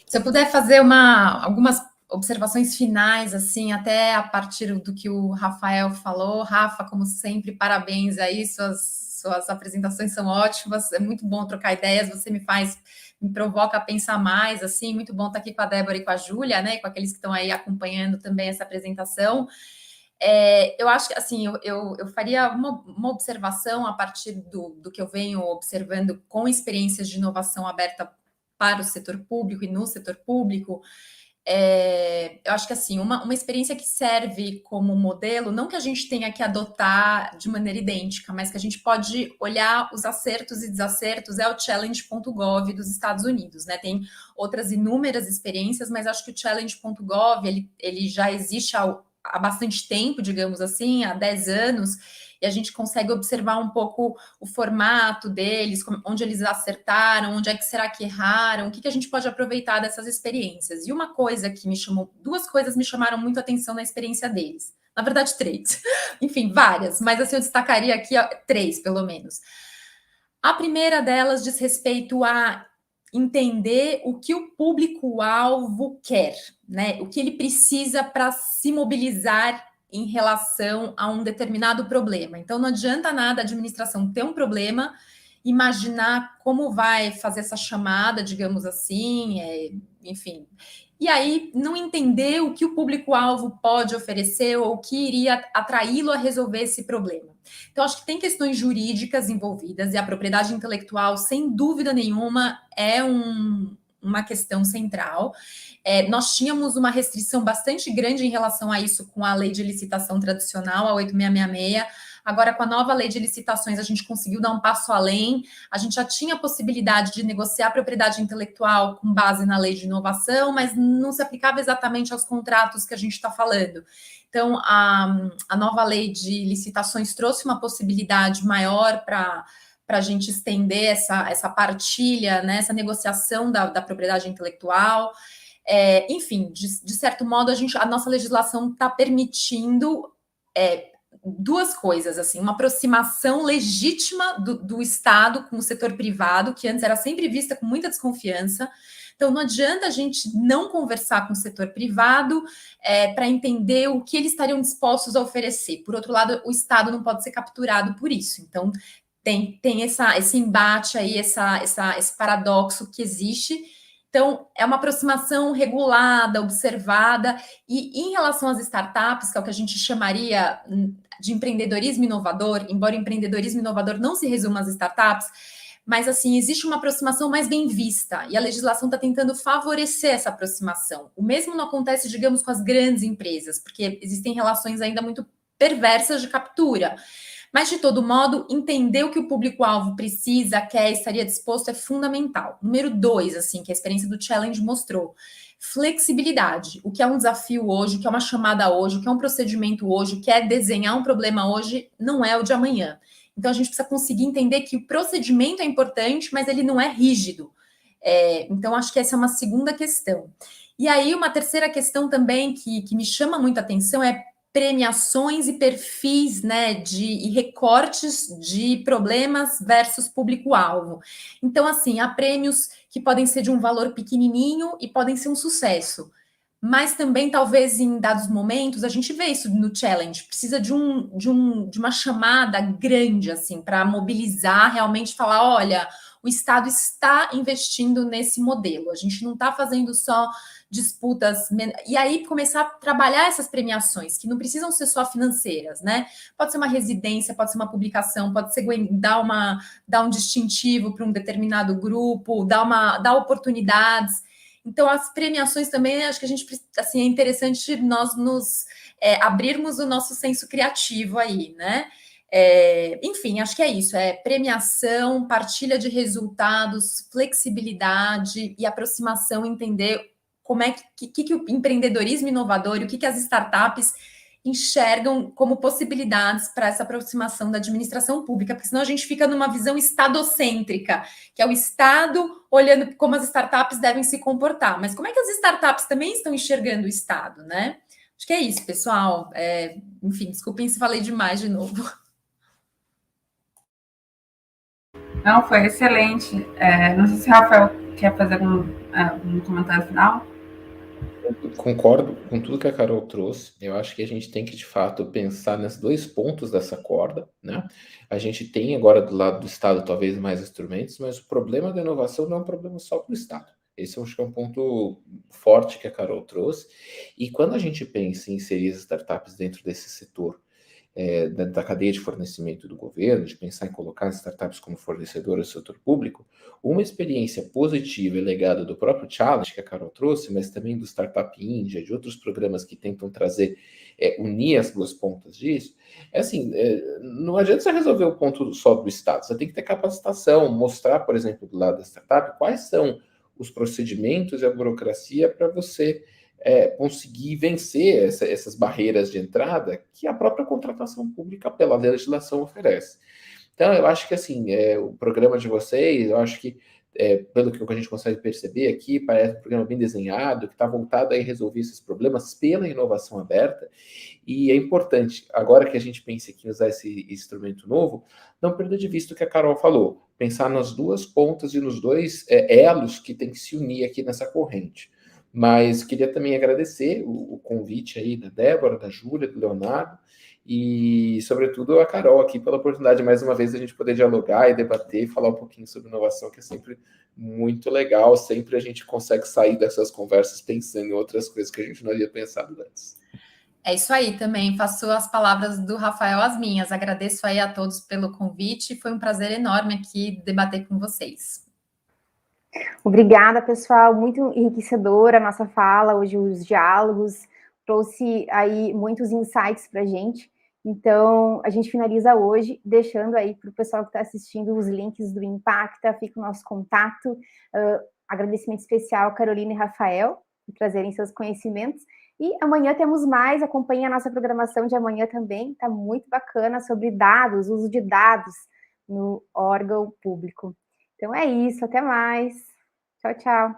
Se eu puder fazer algumas observações finais, assim, até a partir do que o Rafael falou. Rafa, como sempre, parabéns aí, suas apresentações são ótimas, é muito bom trocar ideias, você me provoca a pensar mais, assim, muito bom estar aqui com a Débora e com a Júlia, né, e com aqueles que estão aí acompanhando também essa apresentação. Eu acho que, assim, eu faria uma observação a partir do que eu venho observando com experiências de inovação aberta para o setor público e no setor público. Eu acho que, assim, uma experiência que serve como modelo, não que a gente tenha que adotar de maneira idêntica, mas que a gente pode olhar os acertos e desacertos, é o Challenge.gov dos Estados Unidos, né? Tem outras inúmeras experiências, mas acho que o Challenge.gov, ele já existe há bastante tempo, digamos assim, há 10 anos, e a gente consegue observar um pouco o formato deles, onde eles acertaram, onde é que será que erraram, o que a gente pode aproveitar dessas experiências. E duas coisas me chamaram muito a atenção na experiência deles. Na verdade, 3. Enfim, várias, mas assim, eu destacaria aqui 3, pelo menos. A primeira delas diz respeito a entender o que o público-alvo quer, né? O que ele precisa para se mobilizar em relação a um determinado problema. Então, não adianta nada a administração ter um problema, imaginar como vai fazer essa chamada, digamos assim, enfim. E aí, não entender o que o público-alvo pode oferecer ou o que iria atraí-lo a resolver esse problema. Então, acho que tem questões jurídicas envolvidas e a propriedade intelectual, sem dúvida nenhuma, é uma questão central. Nós tínhamos uma restrição bastante grande em relação a isso com a lei de licitação tradicional, a 8666. Agora, com a nova lei de licitações, a gente conseguiu dar um passo além. A gente já tinha a possibilidade de negociar a propriedade intelectual com base na lei de inovação, mas não se aplicava exatamente aos contratos que a gente está falando. Então, a nova lei de licitações trouxe uma possibilidade maior para a gente estender essa partilha, né, essa negociação da propriedade intelectual. Enfim, de certo modo, a nossa legislação está permitindo duas coisas, assim, uma aproximação legítima do Estado com o setor privado, que antes era sempre vista com muita desconfiança. Então, não adianta a gente não conversar com o setor privado para entender o que eles estariam dispostos a oferecer. Por outro lado, o Estado não pode ser capturado por isso. Então, tem esse embate aí, esse paradoxo que existe. Então, é uma aproximação regulada, observada, e em relação às startups, que é o que a gente chamaria de empreendedorismo inovador, embora o empreendedorismo inovador não se resuma às startups, mas, assim, existe uma aproximação mais bem vista, e a legislação está tentando favorecer essa aproximação. O mesmo não acontece, digamos, com as grandes empresas, porque existem relações ainda muito perversas de captura. Mas, de todo modo, entender o que o público-alvo precisa, quer, estaria disposto é fundamental. Número 2, assim, que a experiência do Challenge mostrou. Flexibilidade. O que é um desafio hoje, o que é uma chamada hoje, o que é um procedimento hoje, o que é desenhar um problema hoje, não é o de amanhã. Então, a gente precisa conseguir entender que o procedimento é importante, mas ele não é rígido. Então, acho que essa é uma segunda questão. E aí, uma terceira questão também que me chama muito a atenção é premiações e perfis, né, e recortes de problemas versus público-alvo. Então, assim, há prêmios que podem ser de um valor pequenininho e podem ser um sucesso. Mas também, talvez, em dados momentos, a gente vê isso no Challenge, precisa de uma chamada grande, assim, para mobilizar, realmente falar, olha, o Estado está investindo nesse modelo, a gente não está fazendo só disputas, e aí começar a trabalhar essas premiações, que não precisam ser só financeiras, né? Pode ser uma residência, pode ser uma publicação, pode ser dar um distintivo para um determinado grupo, dar oportunidades. Então, as premiações também, acho que a gente, assim, é interessante nós abrirmos o nosso senso criativo aí, né? Enfim, acho que é isso, premiação, partilha de resultados, flexibilidade e aproximação, entender como é que o empreendedorismo inovador e o que as startups enxergam como possibilidades para essa aproximação da administração pública, porque senão a gente fica numa visão estadocêntrica, que é o Estado olhando como as startups devem se comportar. Mas como é que as startups também estão enxergando o Estado, né? Acho que é isso, pessoal. Enfim, desculpem se falei demais de novo. Não, foi excelente. Não sei se o Rafael quer fazer um comentário final. Concordo com tudo que a Carol trouxe. Eu acho que a gente tem que, de fato, pensar nesses dois pontos dessa corda, né? A gente tem agora do lado do Estado talvez mais instrumentos, mas o problema da inovação não é um problema só para o Estado. Esse eu acho que é um ponto forte que a Carol trouxe. E quando a gente pensa em inserir as startups dentro desse setor, da cadeia de fornecimento do governo, de pensar em colocar as startups como fornecedoras do setor público, uma experiência positiva e legada do próprio Challenge, que a Carol trouxe, mas também do Startup India, de outros programas que tentam trazer, unir as duas pontas disso, não adianta você resolver o ponto só do Estado, você tem que ter capacitação, mostrar, por exemplo, do lado da startup, quais são os procedimentos e a burocracia para você conseguir vencer essas barreiras de entrada que a própria contratação pública pela legislação oferece. Então, eu acho que assim, o programa de vocês, eu acho que, pelo que a gente consegue perceber aqui, parece um programa bem desenhado, que está voltado a resolver esses problemas pela inovação aberta, e é importante, agora que a gente pensa aqui em usar esse instrumento novo, não perder de vista o que a Carol falou, pensar nas duas pontas e nos dois elos que tem que se unir aqui nessa corrente. Mas queria também agradecer o convite aí da Débora, da Júlia, do Leonardo e, sobretudo, a Carol aqui pela oportunidade, mais uma vez, de a gente poder dialogar e debater e falar um pouquinho sobre inovação, que é sempre muito legal. Sempre a gente consegue sair dessas conversas pensando em outras coisas que a gente não havia pensado antes. É isso aí também, faço as palavras do Rafael as minhas. Agradeço aí a todos pelo convite, foi um prazer enorme aqui debater com vocês. Obrigada, pessoal, muito enriquecedora a nossa fala, hoje os diálogos, trouxe aí muitos insights para a gente, então a gente finaliza hoje, deixando aí para o pessoal que está assistindo os links do Impacta, fica o nosso contato, agradecimento especial a Carolina e Rafael, por trazerem seus conhecimentos, e amanhã temos mais, acompanhe a nossa programação de amanhã também, está muito bacana, sobre dados, uso de dados no órgão público. Então é isso, até mais. Tchau, tchau.